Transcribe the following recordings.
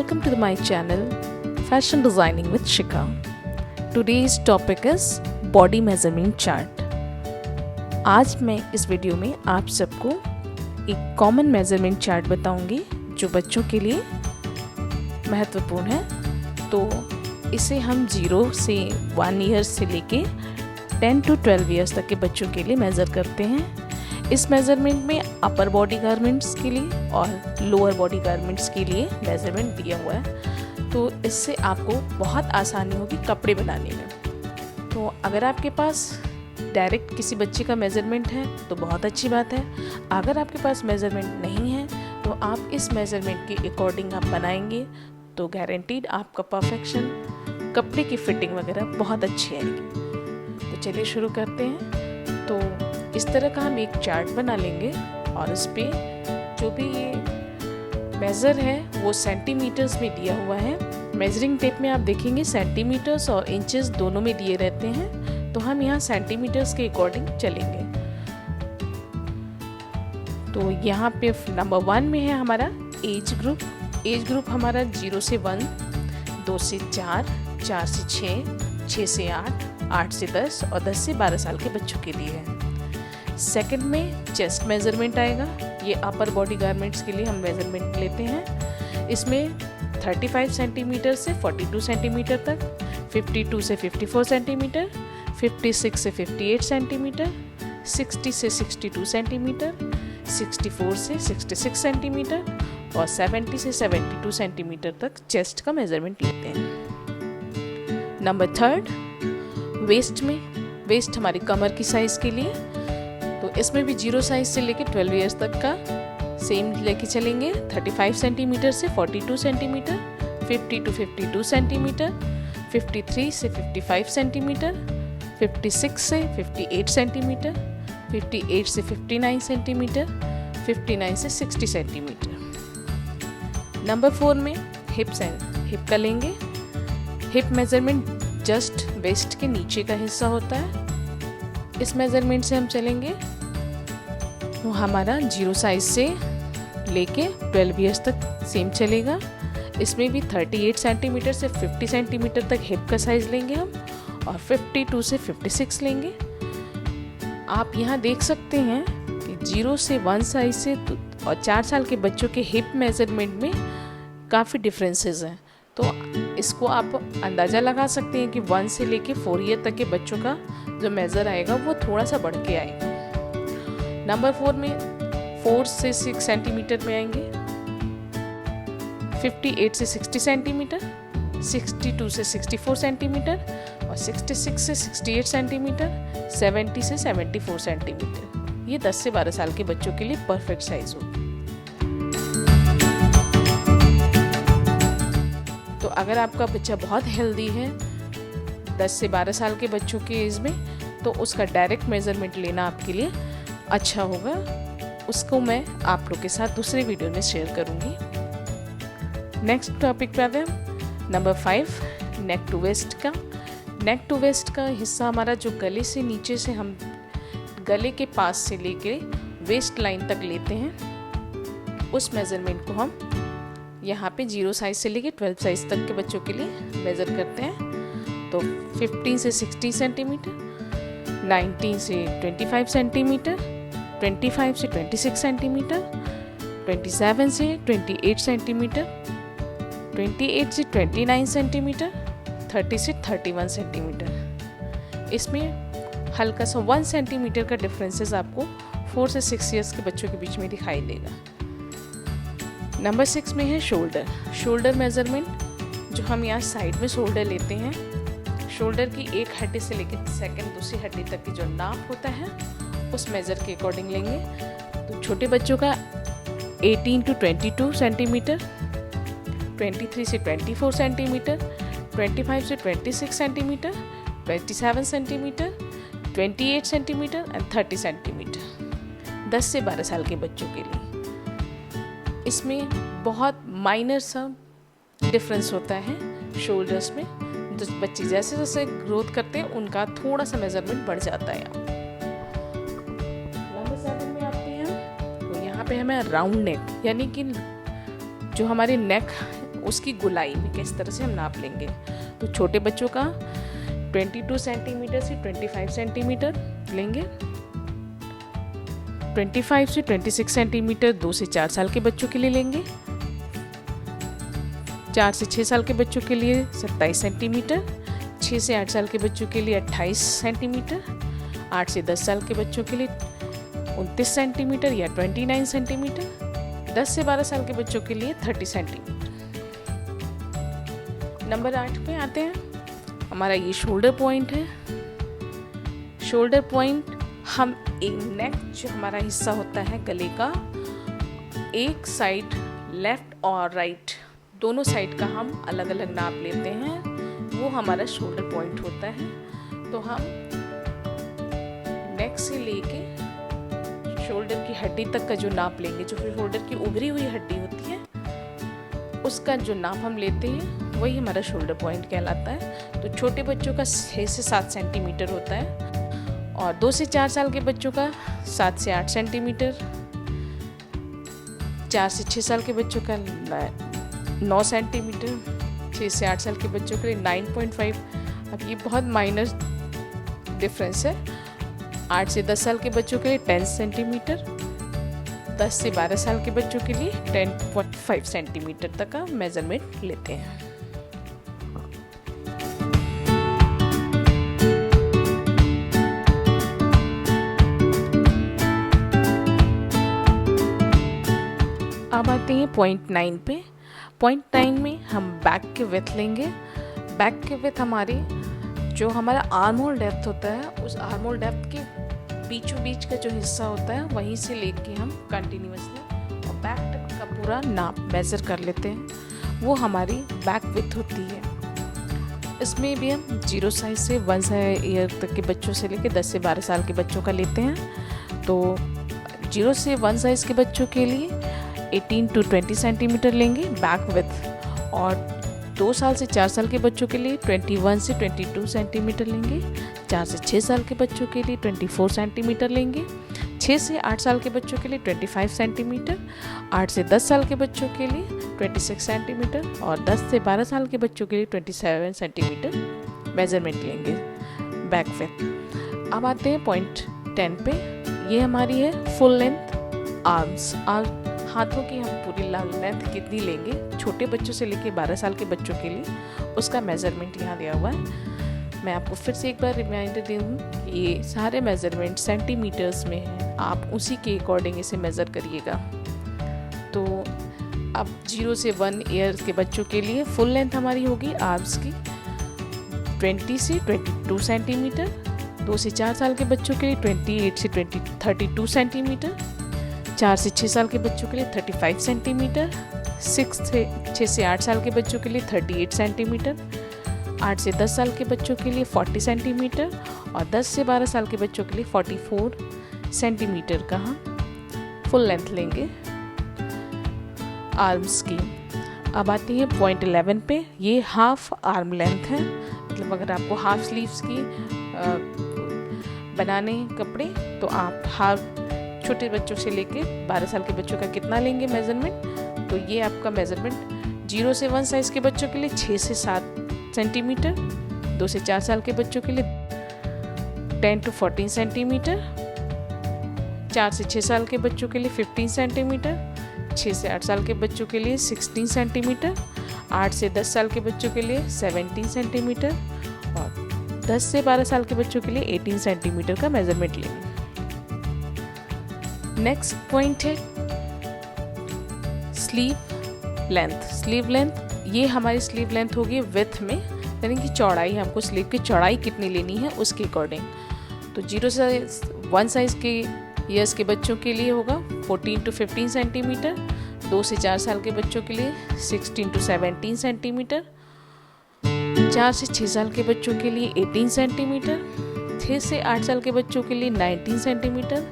Welcome to my channel Fashion Designing with Shika. Today's topic is Body Measurement Chart. आज मैं इस video में आप सबको एक कॉमन मेजरमेंट चार्ट बताऊंगी जो बच्चों के लिए महत्वपूर्ण है। तो इसे हम 0 से 1 ईयर से लेके 10 to 12 ईयर्स तक के बच्चों के लिए मेज़र करते हैं। इस मेज़रमेंट में अपर बॉडी गारमेंट्स के लिए और लोअर बॉडी गारमेंट्स के लिए मेज़रमेंट दिया हुआ है, तो इससे आपको बहुत आसानी होगी कपड़े बनाने में। तो अगर आपके पास डायरेक्ट किसी बच्चे का मेज़रमेंट है तो बहुत अच्छी बात है। अगर आपके पास मेज़रमेंट नहीं है तो आप इस मेज़रमेंट के अकॉर्डिंग आप बनाएंगे तो गारंटीड आपका परफेक्शन, कपड़े की फिटिंग वगैरह बहुत अच्छी आएगी। तो चलिए शुरू करते हैं। तो इस तरह का हम एक चार्ट बना लेंगे और इस पे जो भी ये मेज़र है वो सेंटीमीटर्स में दिया हुआ है। मेजरिंग टेप में आप देखेंगे सेंटीमीटर्स और इंचेस दोनों में दिए रहते हैं, तो हम यहाँ सेंटीमीटर्स के अकॉर्डिंग चलेंगे। तो यहाँ पे नंबर 1 में है हमारा एज ग्रुप। एज ग्रुप हमारा 0 से 1, 2 से 4, 4 से 6, 6 से 8, 8 से 10 और 10 से 12 साल के बच्चों के लिए है। सेकंड में चेस्ट मेज़रमेंट आएगा। ये अपर बॉडी गारमेंट्स के लिए हम मेज़रमेंट लेते हैं। इसमें 35 सेंटीमीटर से 42 सेंटीमीटर तक, 52 से 54 सेंटीमीटर, 56 से 58 सेंटीमीटर, 60 से 62 सेंटीमीटर, 64 से 66 सेंटीमीटर और 70 से 72 सेंटीमीटर तक चेस्ट का मेज़रमेंट लेते हैं। नंबर 3 वेस्ट में, वेस्ट हमारी कमर की साइज़ के लिए, तो इसमें भी 0 साइज से लेके 12 ईयर्स तक का सेम लेके चलेंगे। 35 सेंटीमीटर से 42 सेंटीमीटर, 50 to 52 सेंटीमीटर, 53 से 55 सेंटीमीटर, 56 से 58 सेंटीमीटर, 58 से 59 सेंटीमीटर, 59 से 60 सेंटीमीटर। नंबर 4 में हिप का लेंगे। हिप मेज़रमेंट जस्ट वेस्ट के नीचे का हिस्सा होता है। इस मेज़रमेंट से हम चलेंगे वो हमारा 0 साइज से लेके 12 ईयर्स तक सेम चलेगा। इसमें भी 38 सेंटीमीटर से 50 सेंटीमीटर तक हिप का साइज़ लेंगे हम और 52 से 56 लेंगे। आप यहाँ देख सकते हैं कि 0 से 1 साइज से और 4 साल के बच्चों के हिप मेज़रमेंट में काफ़ी डिफरेंसेस हैं। तो इसको आप अंदाज़ा लगा सकते हैं कि 1 से लेके 4 ईयर तक के बच्चों का जो मेज़र आएगा वो थोड़ा सा बढ़ के आएगा। नंबर 4 में 4 से 6 सेंटीमीटर में आएंगे, 58 से 60 सेंटीमीटर, 62 से 64 सेंटीमीटर और 66 से 68 सेंटीमीटर, 70 से 74 सेंटीमीटर। ये 10 से 12 साल के बच्चों के लिए परफेक्ट साइज होगी। तो अगर आपका बच्चा बहुत हेल्दी है 10 से 12 साल के बच्चों के एज में, तो उसका डायरेक्ट मेज़रमेंट लेना आपके लिए अच्छा होगा। उसको मैं आप लोग के साथ दूसरे वीडियो में शेयर करूँगी। नेक्स्ट टॉपिक पे आते हैं। नंबर 5 नेक टू वेस्ट का। नेक टू वेस्ट का हिस्सा हमारा जो गले से नीचे से हम गले के पास से लेके वेस्ट लाइन तक लेते हैं, उस मेज़रमेंट को हम यहाँ पे 0 साइज से लेके 12 साइज तक के बच्चों के लिए मेज़र करते हैं। तो 15 से 60 सेंटीमीटर, 19 से 25 सेंटीमीटर, 25 से 26 सेंटीमीटर, 27 से 28 सेंटीमीटर, 28 से 29 सेंटीमीटर, 30 से 31 सेंटीमीटर। इसमें हल्का सा 1 सेंटीमीटर का डिफरेंसेस आपको 4 से 6 ईयर्स के बच्चों के बीच में दिखाई देगा। नंबर 6 में है शोल्डर। शोल्डर मेज़रमेंट जो हम यहाँ साइड में शोल्डर लेते हैं, शोल्डर की एक हड्डी से लेकर सेकंड दूसरी हड्डी तक की जो नाप होता है उस मेज़र के अकॉर्डिंग लेंगे। तो छोटे बच्चों का 18 to 22 सेंटीमीटर, 23 से 24 सेंटीमीटर, 25 से 26 centimetre, 27 centimetre, 28 centimetre and 30 centimetre 10 से 12 साल के बच्चों के लिए। इसमें बहुत माइनर सा डिफरेंस होता है शोल्डर्स में। तो बच्चे जैसे जैसे ग्रोथ करते हैं उनका थोड़ा सा मेज़रमेंट बढ़ जाता है। नंबर 7 में आते हैं, तो यहाँ पे हमें राउंड नेक, यानी कि जो हमारी नेक उसकी गोलाई में किस तरह से हम नाप लेंगे। तो छोटे बच्चों का 22 सेंटीमीटर से 25 सेंटीमीटर लेंगे, 25 से 26 सेंटीमीटर 2 से 4 साल के बच्चों के लिए लेंगे, 4 से 6 साल के बच्चों के लिए 27 सेंटीमीटर, 6 से 8 साल के बच्चों के लिए 28 सेंटीमीटर, 8 से 10 साल के बच्चों के लिए 29 सेंटीमीटर या 29 सेंटीमीटर, 10 से 12 साल के बच्चों के लिए 30 सेंटीमीटर। नंबर 8 पे आते हैं। हमारा ये शोल्डर पॉइंट है। शोल्डर पॉइंट हम एक नेक जो हमारा हिस्सा होता है गले का, एक साइड लेफ्ट और राइट दोनों साइड का हम अलग अलग नाप लेते हैं, वो हमारा शोल्डर पॉइंट होता है। तो हम नेक से लेके शोल्डर की हड्डी तक का जो नाप लेंगे, जो फिर शोल्डर की उभरी हुई हड्डी होती है उसका जो नाप हम लेते हैं वही हमारा शोल्डर पॉइंट कहलाता है। तो छोटे बच्चों का 6 से 7 सेंटीमीटर होता है और 2 से 4 साल के बच्चों का 7 से 8 सेंटीमीटर, 4 से 6 साल के बच्चों का 9 सेंटीमीटर, 6 से 8 साल के बच्चों के लिए 9.5। अब ये बहुत माइनर डिफरेंस है। 8 से 10 साल के बच्चों के लिए 10 सेंटीमीटर, 10 से 12 साल के बच्चों के लिए 10.5 सेंटीमीटर तक का मेजरमेंट लेते हैं। अब आते हैं पॉइंट 9 पे। पॉइंट 9 में हम बैक के विड्थ लेंगे। बैक के विड्थ हमारी जो हमारा आर्म होल डेप्थ होता है, उस आर्म होल डेप्थ के बीचों बीच का जो हिस्सा होता है वहीं से लेके हम कंटिन्यूअसली और बैक तक का पूरा नाप मेज़र कर लेते हैं। वो हमारी बैक विड्थ होती है। इसमें भी हम 0 साइज से 1 ईयर तक के बच्चों से लेके 10 से 12 साल के बच्चों का लेते हैं। तो 0 से 1 साइज के बच्चों के लिए 18 to 20 सेंटीमीटर लेंगे बैक विड्थ, और 2 साल से 4 साल के बच्चों के लिए 21 से 22 सेंटीमीटर लेंगे, 4 से 6 साल के बच्चों के लिए 24 सेंटीमीटर लेंगे, 6 से 8 साल के बच्चों के लिए 25 सेंटीमीटर, 8 से 10 साल के बच्चों के लिए 26 सेंटीमीटर और 10 से 12 साल के बच्चों के लिए 27 सेंटीमीटर मेजरमेंट लेंगे बैक विड्थ। अब आते हैं पॉइंट 10 पे। ये हमारी है फुल लेंथ आर्म्स। हाथों की हम पूरी लेंथ कितनी लेंगे छोटे बच्चों से लेके 12 साल के बच्चों के लिए, उसका मेज़रमेंट यहाँ दिया हुआ है। मैं आपको फिर से एक बार रिमाइंडर दे दूँ, ये सारे मेज़रमेंट सेंटीमीटर्स में हैं, आप उसी के अकॉर्डिंग इसे मेज़र करिएगा। तो अब 0 से 1 ईयर के बच्चों के लिए फुल लेंथ हमारी होगी आर्म्स की 20 से 22 सेंटीमीटर, 2 से 4 साल के बच्चों के लिए 28 से 32 सेंटीमीटर, 4 से 6 साल के बच्चों के लिए 35 सेंटीमीटर, 6 से 8 साल के बच्चों के लिए 38 सेंटीमीटर, 8 से 10 साल के बच्चों के लिए 40 सेंटीमीटर और 10 से 12 साल के बच्चों के लिए 44 सेंटीमीटर का हम फुल लेंथ लेंगे आर्म्स की। अब आती है पॉइंट 11 पे। ये हाफ आर्म लेंथ है, मतलब अगर आपको हाफ स्लीव्स की बनाने कपड़े तो आप हाफ छोटे बच्चों से लेके 12 साल के बच्चों का कितना लेंगे मेज़रमेंट। तो ये आपका मेज़रमेंट 0 से 1 साइज़ के बच्चों के लिए 6 से 7 सेंटीमीटर, 2 से 4 साल के बच्चों के लिए 10 to 14 सेंटीमीटर, 4 से 6 साल के बच्चों के लिए 15 सेंटीमीटर, 6 से 8 साल के बच्चों के लिए 16 सेंटीमीटर, 8 से 10 साल के बच्चों के लिए 17 सेंटीमीटर और 10 से 12 साल के बच्चों के लिए 18 सेंटीमीटर का मेज़रमेंट लेंगे। नेक्स्ट पॉइंट है स्लीव लेंथ। स्लीव लेंथ, ये हमारी स्लीव लेंथ होगी विड्थ में, यानी कि चौड़ाई, हमको स्लीव की चौड़ाई कितनी लेनी है उसके अकॉर्डिंग। तो 0 से 1 साइज़ के ईयर्स के बच्चों के लिए होगा 14 to 15 सेंटीमीटर, 2 से 4 साल के बच्चों के लिए 16 to 17 सेंटीमीटर, 4 से 6 साल के बच्चों के लिए 18 सेंटीमीटर, 6 से 8 साल के बच्चों के लिए 19 सेंटीमीटर,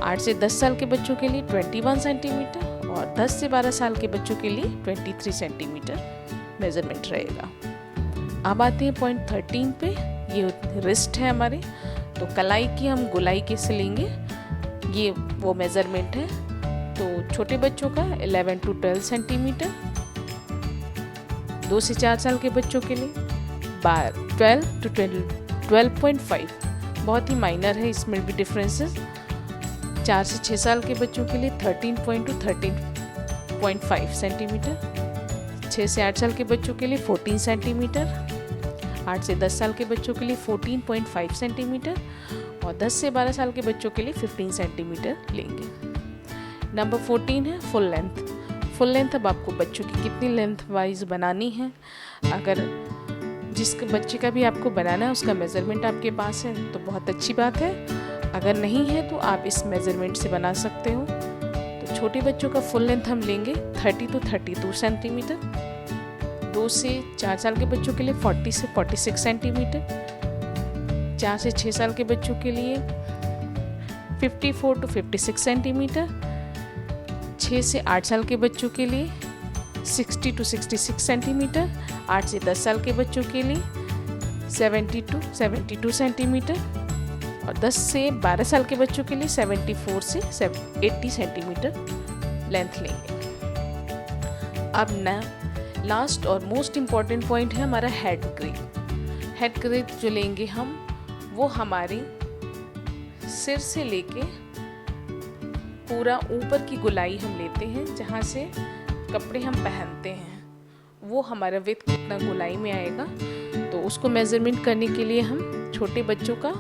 8 से 10 साल के बच्चों के लिए 21 सेंटीमीटर और 10 से 12 साल के बच्चों के लिए 23 सेंटीमीटर मेज़रमेंट रहेगा। अब आते हैं पॉइंट 13 पे। ये रिस्ट है हमारे, तो कलाई की हम गोलाई कैसे लेंगे, ये वो मेज़रमेंट है। तो छोटे बच्चों का 11 to 12 सेंटीमीटर, 2 से 4 साल के बच्चों के लिए 12 to 12.5, बहुत ही माइनर है, इसमें भी डिफरेंसेस। 4 से 6 साल के बच्चों के लिए 13 to 13.5 सेंटीमीटर। 6 से 8 साल के बच्चों के लिए 14 सेंटीमीटर। 8 से 10 साल के बच्चों के लिए 14.5 सेंटीमीटर और 10 से 12 साल के बच्चों के लिए 15 सेंटीमीटर लेंगे। नंबर 14 है फुल लेंथ। फुल लेंथ अब आपको बच्चों की कितनी लेंथ वाइज बनानी है, अगर जिस बच्चे का भी आपको बनाना है उसका मेज़रमेंट आपके पास है तो बहुत अच्छी बात है, अगर नहीं है तो आप इस मेज़रमेंट से बना सकते हो। तो छोटे बच्चों का फुल लेंथ हम लेंगे 30 to 32 सेंटीमीटर। 2 से 4 साल के बच्चों के लिए 40 से 46 सेंटीमीटर। 4 से 6 साल के बच्चों के लिए 54 to 56 सेंटीमीटर। 6 से 8 साल के बच्चों के लिए 60 to 66 सेंटीमीटर। 8 से 10 साल के बच्चों के लिए 70 to 72 सेंटीमीटर और 10 से 12 साल के बच्चों के लिए 74 से 80 सेंटीमीटर लेंथ लेंगे। अब ना लास्ट और मोस्ट इम्पॉर्टेंट पॉइंट है हमारा हेड ग्रिप। हेड ग्रिप जो लेंगे हम वो हमारी सिर से लेके पूरा ऊपर की गोलाई हम लेते हैं, जहाँ से कपड़े हम पहनते हैं वो हमारा विड्थ कितना गोलाई में आएगा। तो उसको मेज़रमेंट करने के लिए हम छोटे बच्चों का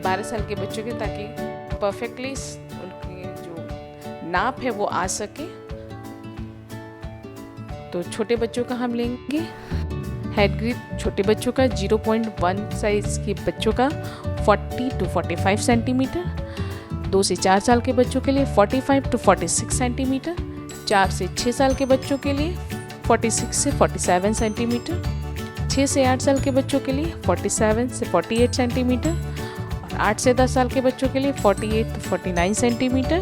12 साल के बच्चों के, ताकि परफेक्टली उनकी जो नाप है वो आ सके। तो छोटे बच्चों का हम लेंगे हेड ग्रिप, छोटे बच्चों का 0.1 साइज के बच्चों का 40 to 45 सेंटीमीटर। 2 से 4 साल के बच्चों के लिए 45 to 46 सेंटीमीटर। 4 से 6 साल के बच्चों के लिए 46 से 47 सेंटीमीटर। 6 से 8 साल के बच्चों के लिए 47 से 48 सेंटीमीटर और 8 से 10 साल के बच्चों के लिए 48 to 49 सेंटीमीटर।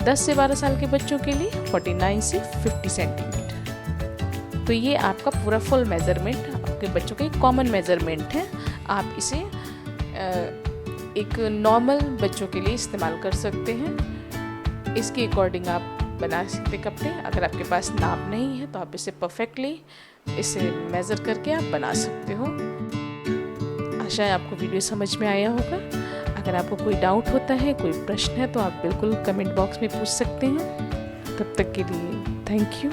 10 से 12 साल के बच्चों के लिए 49 से 50 सेंटीमीटर। तो ये आपका पूरा फुल मेज़रमेंट आपके बच्चों का एक कॉमन मेज़रमेंट है। आप इसे एक नॉर्मल बच्चों के लिए इस्तेमाल कर सकते हैं। इसके अकॉर्डिंग आप बना सकते कपड़े। अगर आपके पास नाप नहीं है तो आप इसे परफेक्टली इसे मेज़र करके आप बना सकते हो। आशा है आपको वीडियो समझ में आया होगा। अगर आपको कोई डाउट होता है, कोई प्रश्न है तो आप बिल्कुल कमेंट बॉक्स में पूछ सकते हैं। तब तक के लिए थैंक यू।